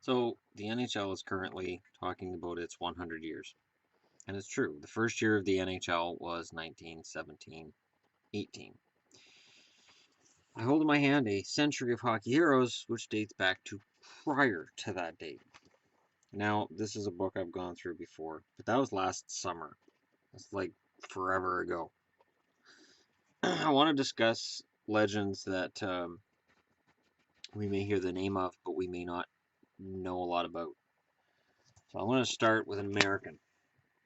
So the NHL is currently talking about its 100 years. And it's true. The first year of the NHL was 1917-18. I hold in my hand a Century of Hockey Heroes, which dates back to prior to that date. Now, this is a book I've gone through before, but that was last summer. That's like forever ago. I want to discuss legends that we may hear the name of, but we may not know a lot about. So I want to start with an American,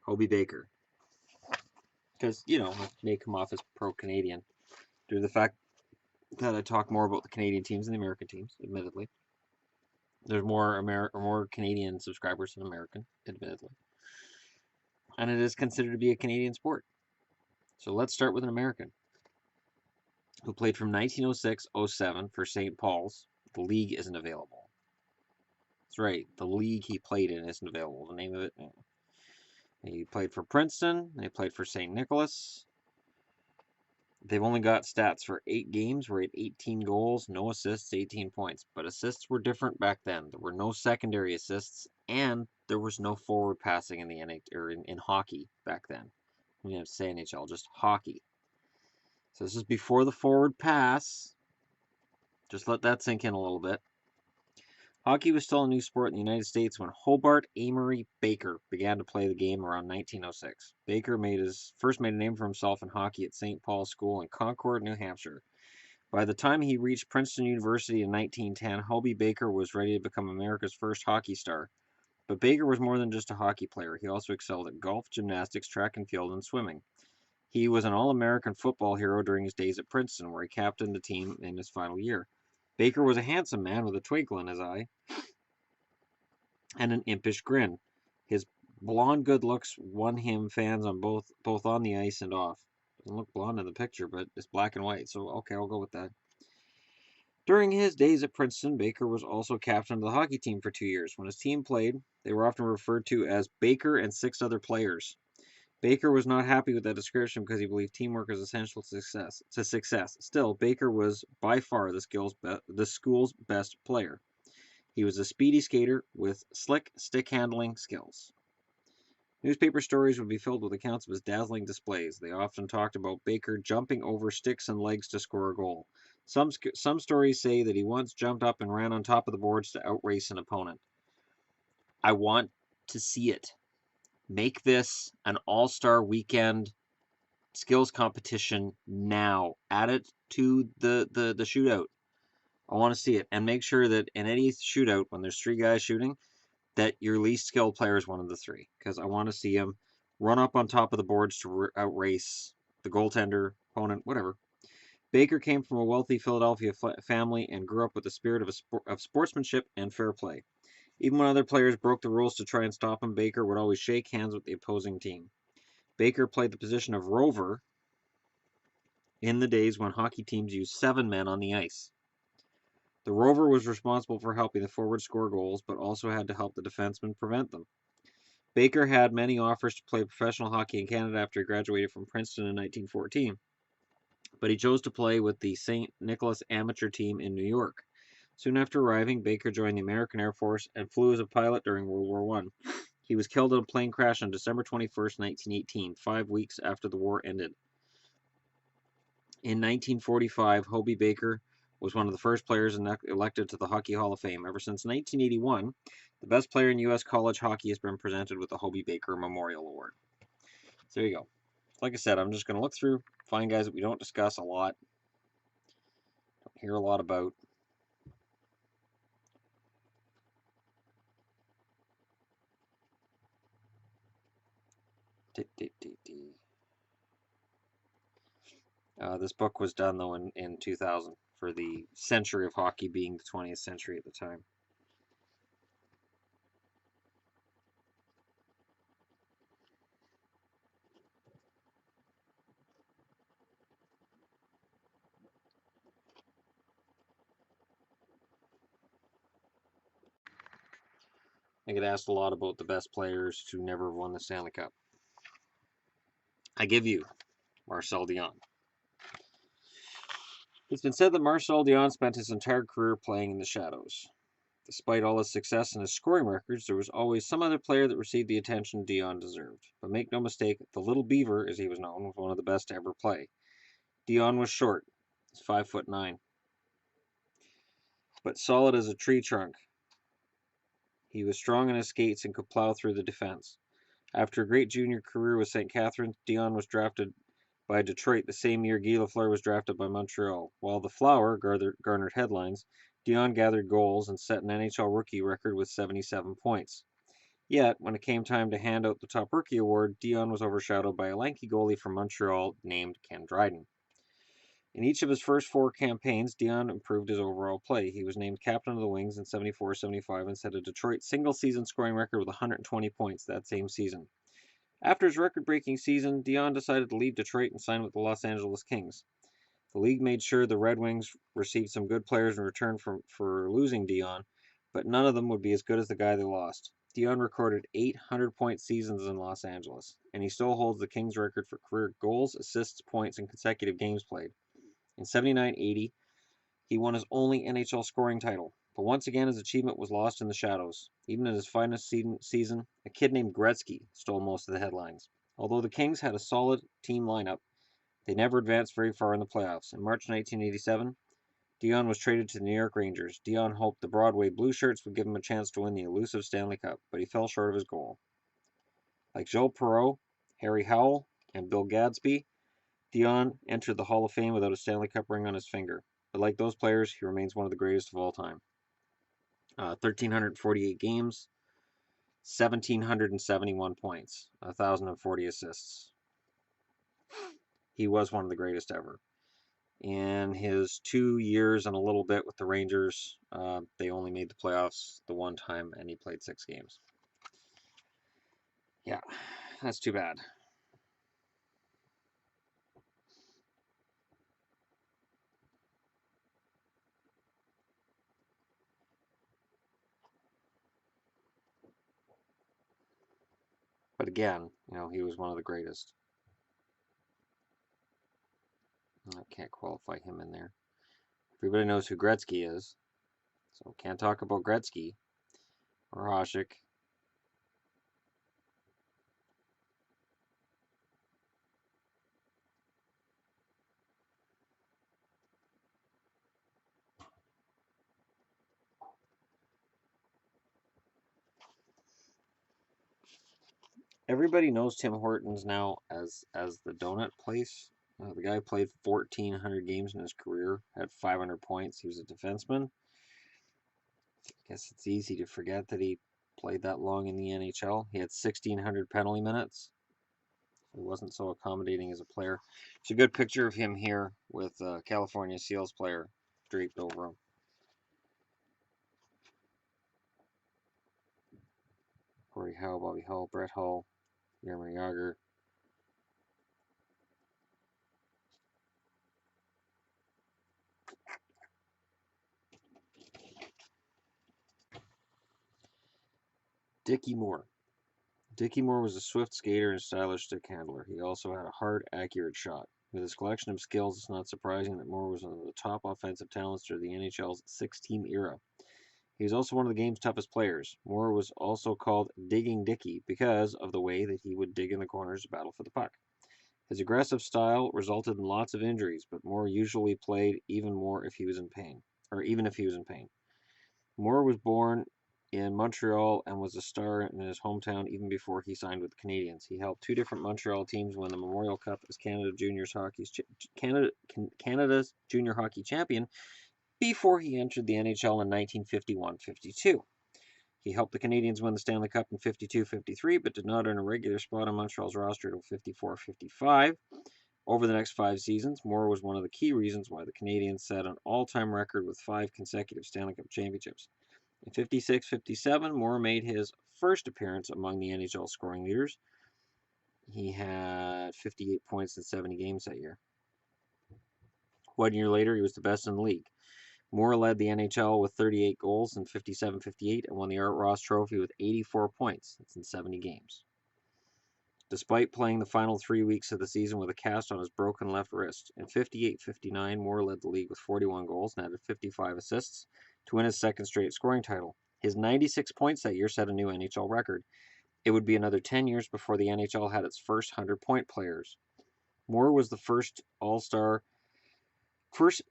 Hobey Baker. Because, I may come off as pro-Canadian due to the fact that I talk more about the Canadian teams than the American teams, admittedly. There's more Canadian subscribers than American, admittedly. And it is considered to be a Canadian sport. So let's start with an American who played from 1906-07 for St. Paul's. The league isn't available. That's right, the league he played in isn't available. The name of it. He played for Princeton. He played for St. Nicholas. They've only got stats for 8 games where he had 18 goals, no assists, 18 points. But assists were different back then. There were no secondary assists, and there was no forward passing in the in hockey back then. We didn't have to say NHL, just hockey. So this is before the forward pass. Just let that sink in a little bit. Hockey was still a new sport in the United States when Hobart Amory Baker began to play the game around 1906. Baker first made a name for himself in hockey at St. Paul's School in Concord, New Hampshire. By the time he reached Princeton University in 1910, Hobey Baker was ready to become America's first hockey star. But Baker was more than just a hockey player. He also excelled at golf, gymnastics, track and field, and swimming. He was an All-American football hero during his days at Princeton, where he captained the team in his final year. Baker was a handsome man with a twinkle in his eye and an impish grin. His blonde good looks won him fans on both on the ice and off. Doesn't look blonde in the picture, but it's black and white, so okay, I'll go with that. During his days at Princeton, Baker was also captain of the hockey team for 2 years. When his team played, they were often referred to as Baker and 6 other players. Baker was not happy with that description because he believed teamwork is essential to success. Still, Baker was by far the school's best player. He was a speedy skater with slick stick handling skills. Newspaper stories would be filled with accounts of his dazzling displays. They often talked about Baker jumping over sticks and legs to score a goal. Some stories say that he once jumped up and ran on top of the boards to outrace an opponent. I want to see it. Make this an all-star weekend skills competition now. Add it to the shootout. I want to see it. And make sure that in any shootout, when there's 3 guys shooting, that your least skilled player is one of the 3. Because I want to see him run up on top of the boards to outrace the goaltender, opponent, whatever. Baker came from a wealthy Philadelphia family and grew up with the spirit of sportsmanship and fair play. Even when other players broke the rules to try and stop him, Baker would always shake hands with the opposing team. Baker played the position of rover in the days when hockey teams used 7 men on the ice. The rover was responsible for helping the forwards score goals, but also had to help the defensemen prevent them. Baker had many offers to play professional hockey in Canada after he graduated from Princeton in 1914, but he chose to play with the St. Nicholas amateur team in New York. Soon after arriving, Baker joined the American Air Force and flew as a pilot during World War I. He was killed in a plane crash on December 21st, 1918, 5 weeks after the war ended. In 1945, Hobey Baker was one of the first players elected to the Hockey Hall of Fame. Ever since 1981, the best player in U.S. college hockey has been presented with the Hobey Baker Memorial Award. So there you go. Like I said, I'm just going to look through, find guys that we don't discuss a lot, don't hear a lot about. This book was done, though, in 2000 for the century of hockey being the 20th century at the time. I get asked a lot about the best players to never have won the Stanley Cup. I give you Marcel Dionne. It's been said that Marcel Dionne spent his entire career playing in the shadows. Despite all his success and his scoring records, there was always some other player that received the attention Dionne deserved. But make no mistake, the Little Beaver, as he was known, was one of the best to ever play. Dionne was short. He's 5'9", but solid as a tree trunk. He was strong in his skates and could plow through the defense. After a great junior career with St. Catharines, Dionne was drafted by Detroit the same year Guy Lafleur was drafted by Montreal. While the Flower garnered headlines, Dionne gathered goals and set an NHL rookie record with 77 points. Yet, when it came time to hand out the top rookie award, Dionne was overshadowed by a lanky goalie from Montreal named Ken Dryden. In each of his first 4 campaigns, Dionne improved his overall play. He was named captain of the Wings in 74-75 and set a Detroit single-season scoring record with 120 points that same season. After his record-breaking season, Dionne decided to leave Detroit and sign with the Los Angeles Kings. The league made sure the Red Wings received some good players in return for losing Dionne, but none of them would be as good as the guy they lost. Dionne recorded 800-point seasons in Los Angeles, and he still holds the Kings record for career goals, assists, points, and consecutive games played. In 79-80, he won his only NHL scoring title, but once again his achievement was lost in the shadows. Even in his finest season, a kid named Gretzky stole most of the headlines. Although the Kings had a solid team lineup, they never advanced very far in the playoffs. In March 1987, Dionne was traded to the New York Rangers. Dionne hoped the Broadway Blue Shirts would give him a chance to win the elusive Stanley Cup, but he fell short of his goal. Like Joe Perreault, Harry Howell, and Bill Gadsby, Dionne entered the Hall of Fame without a Stanley Cup ring on his finger. But like those players, he remains one of the greatest of all time. 1,348 games, 1,771 points, 1,040 assists. He was one of the greatest ever. In his 2 years and a little bit with the Rangers, they only made the playoffs the one time, and he played 6 games. Yeah, that's too bad. But again, he was one of the greatest. I can't qualify him in there. Everybody knows who Gretzky is, so can't talk about Gretzky or Hasek. Everybody knows Tim Hortons now as the donut place. The guy played 1,400 games in his career, had 500 points. He was a defenseman. I guess it's easy to forget that he played that long in the NHL. He had 1,600 penalty minutes. He wasn't so accommodating as a player. It's a good picture of him here with a California Seals player draped over him. Corey Howe, Bobby Hull, Brett Hull, Jaromir Jagr. Dickie Moore. Dickie Moore was a swift skater and stylish stick handler. He also had a hard, accurate shot. With his collection of skills, it's not surprising that Moore was one of the top offensive talents during the NHL's 6-team era. He was also one of the game's toughest players. Moore was also called Digging Dickie because of the way that he would dig in the corners to battle for the puck. His aggressive style resulted in lots of injuries, but Moore usually played even if he was in pain. Moore was born in Montreal and was a star in his hometown even before he signed with the Canadiens. He helped 2 different Montreal teams win the Memorial Cup as Canada's junior hockey champion before he entered the NHL in 1951-52. He helped the Canadiens win the Stanley Cup in 52-53, but did not earn a regular spot on Montreal's roster until 54-55. Over the next 5 seasons, Moore was one of the key reasons why the Canadiens set an all-time record with 5 consecutive Stanley Cup championships. In 56-57, Moore made his first appearance among the NHL scoring leaders. He had 58 points in 70 games that year. 1 year later, he was the best in the league. Moore led the NHL with 38 goals in 57-58 and won the Art Ross Trophy with 84 points. That's in 70 games. Despite playing the final 3 weeks of the season with a cast on his broken left wrist, in 58-59, Moore led the league with 41 goals and added 55 assists. to win his second straight scoring title. His 96 points that year set a new NHL record. It would be another 10 years before the NHL had its first 100-point players. Moore was the first All-Star.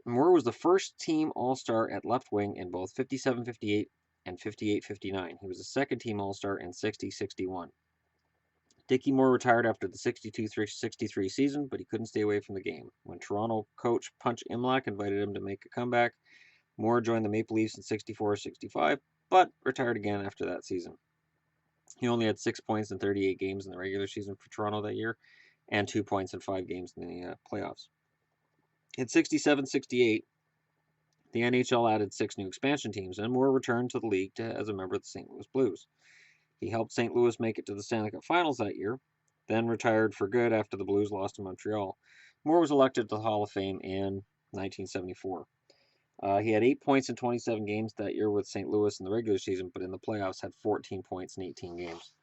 Moore was the first team All-Star at left wing in both 57-58 and 58-59. He was a second team All-Star in 60-61. Dickie Moore retired after the 62-63 season, but he couldn't stay away from the game. When Toronto coach Punch Imlach invited him to make a comeback, Moore joined the Maple Leafs in 64-65, but retired again after that season. He only had 6 points in 38 games in the regular season for Toronto that year, and 2 points in 5 games in the playoffs. In 67-68, the NHL added 6 new expansion teams, and Moore returned to the league as a member of the St. Louis Blues. He helped St. Louis make it to the Stanley Cup Finals that year, then retired for good after the Blues lost to Montreal. Moore was elected to the Hall of Fame in 1974. He had 8 points in 27 games that year with St. Louis in the regular season, but in the playoffs had 14 points in 18 games.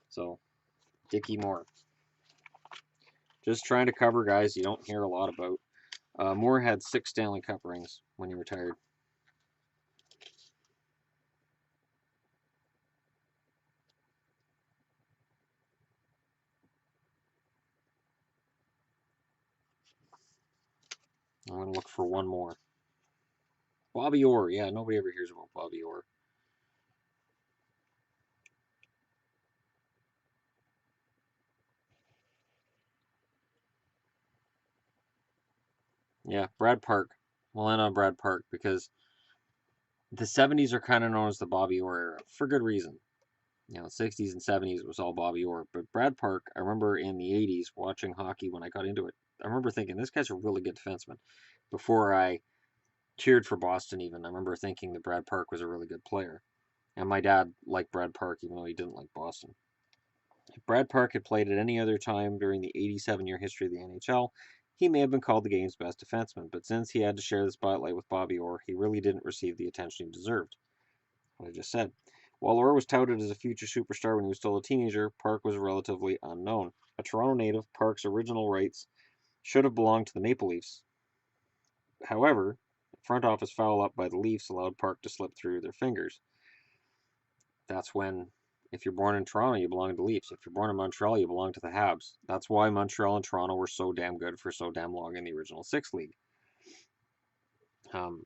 So, Dickie Moore. Just trying to cover guys you don't hear a lot about. Moore had 6 Stanley Cup rings when he retired. I'm going to look for one more. Bobby Orr. Yeah, nobody ever hears about Bobby Orr. Yeah, Brad Park. We'll end on Brad Park because the 70s are kind of known as the Bobby Orr era for good reason. You know, 60s and 70s was all Bobby Orr. But Brad Park, I remember in the 80s watching hockey when I got into it, I remember thinking, this guy's a really good defenseman. Before I cheered for Boston even, I remember thinking that Brad Park was a really good player. And my dad liked Brad Park even though he didn't like Boston. If Brad Park had played at any other time during the 87-year history of the NHL, he may have been called the game's best defenseman, but since he had to share the spotlight with Bobby Orr, he really didn't receive the attention he deserved. What I just said. While Orr was touted as a future superstar when he was still a teenager, Park was relatively unknown. A Toronto native, Park's original rights should have belonged to the Maple Leafs. However, a front office foul up by the Leafs allowed Park to slip through their fingers. That's when, if you're born in Toronto, you belong to the Leafs. If you're born in Montreal, you belong to the Habs. That's why Montreal and Toronto were so damn good for so damn long in the original Six League. The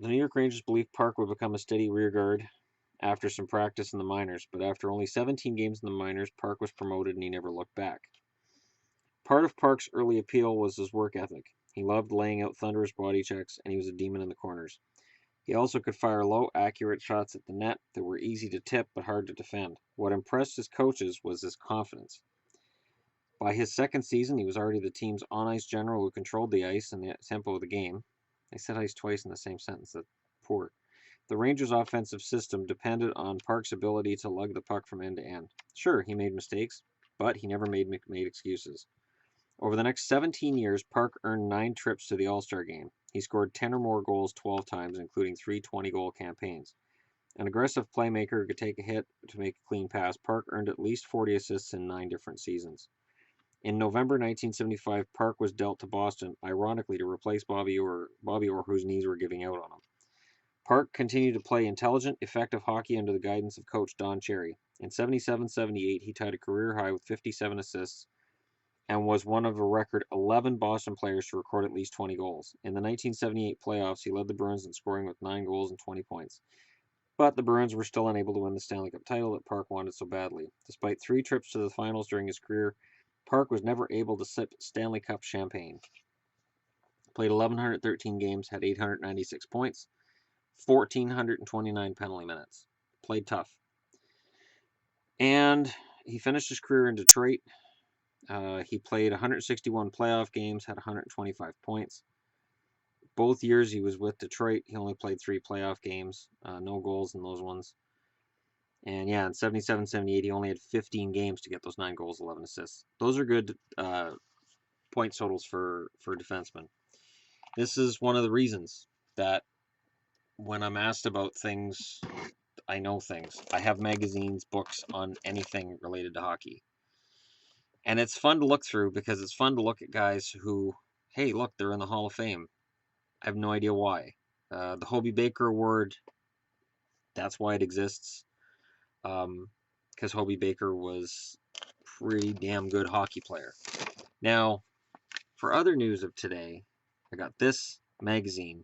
New York Rangers believed Park would become a steady rearguard after some practice in the minors, but after only 17 games in the minors, Park was promoted and he never looked back. Part of Park's early appeal was his work ethic. He loved laying out thunderous body checks, and he was a demon in the corners. He also could fire low, accurate shots at the net that were easy to tip but hard to defend. What impressed his coaches was his confidence. By his second season, he was already the team's on-ice general who controlled the ice and the tempo of the game. I said ice twice in the same sentence. That's poor. The Rangers' offensive system depended on Park's ability to lug the puck from end to end. Sure, he made mistakes, but he never made excuses. Over the next 17 years, Park earned 9 trips to the All-Star game. He scored 10 or more goals 12 times, including 3 20-goal campaigns. An aggressive playmaker who could take a hit to make a clean pass, Park earned at least 40 assists in 9 different seasons. In November 1975, Park was dealt to Boston, ironically to replace Bobby Orr, whose knees were giving out on him. Park continued to play intelligent, effective hockey under the guidance of coach Don Cherry. In 77-78, he tied a career high with 57 assists and was one of a record 11 Boston players to record at least 20 goals. In the 1978 playoffs, he led the Bruins in scoring with 9 goals and 20 points. But the Bruins were still unable to win the Stanley Cup title that Park wanted so badly. Despite 3 trips to the finals during his career, Park was never able to sip Stanley Cup champagne. Played 1,113 games, had 896 points, 1,429 penalty minutes. Played tough. And he finished his career in Detroit. He played 161 playoff games, had 125 points. Both years he was with Detroit, he only played 3 playoff games, no goals in those ones. And yeah, in 77-78, he only had 15 games to get those 9 goals, 11 assists. Those are good point totals for defensemen. This is one of the reasons that when I'm asked about things, I know things. I have magazines, books on anything related to hockey. And it's fun to look through because it's fun to look at guys who, hey, look, they're in the Hall of Fame. I have no idea why. The Hobey Baker Award, that's why it exists. Because Hobey Baker was a pretty damn good hockey player. Now, for other news of today, I got this magazine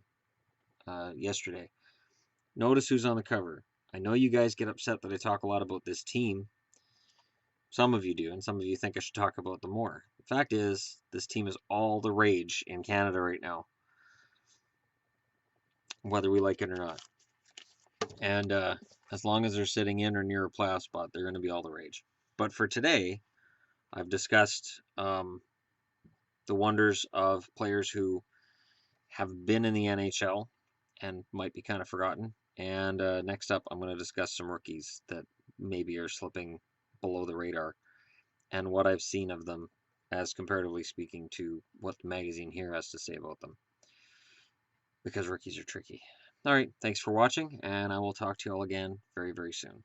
yesterday. Notice who's on the cover. I know you guys get upset that I talk a lot about this team. Some of you do, and some of you think I should talk about them more. The fact is, this team is all the rage in Canada right now, whether we like it or not. And as long as they're sitting in or near a playoff spot, they're going to be all the rage. But for today, I've discussed the wonders of players who have been in the NHL and might be kind of forgotten. And next up, I'm going to discuss some rookies that maybe are slipping below the radar and what I've seen of them as comparatively speaking to what the magazine here has to say about them. Because rookies are tricky. All right, thanks for watching, and I will talk to you all again very, very soon.